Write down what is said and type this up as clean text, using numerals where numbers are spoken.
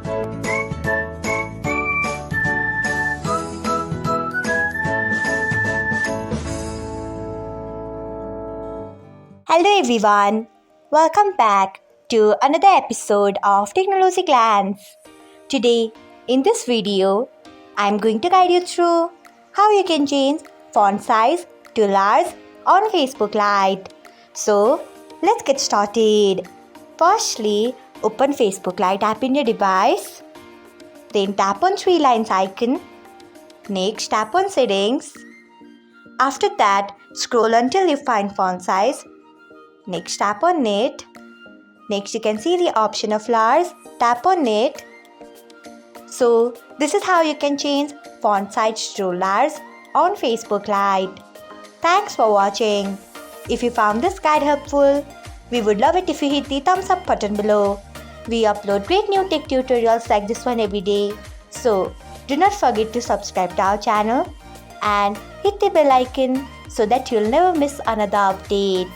Hello everyone, welcome back to another episode of Technologyglance. Today, in this video, I'm going to guide you through how you can change font size to large on Facebook Lite. So, let's get started. Firstly, open Facebook Lite app in your device. Then tap on three lines icon. Next, tap on settings. After that, scroll until you find font size. Next, tap on it. Next, you can see the option of large. Tap on it. So, this is how you can change font size to large on Facebook Lite. Thanks for watching. If you found this guide helpful, we would love it if you hit the thumbs up button below. We upload great new tech tutorials like this one every day. So, do not forget to subscribe to our channel and hit the bell icon so that you'll never miss another update.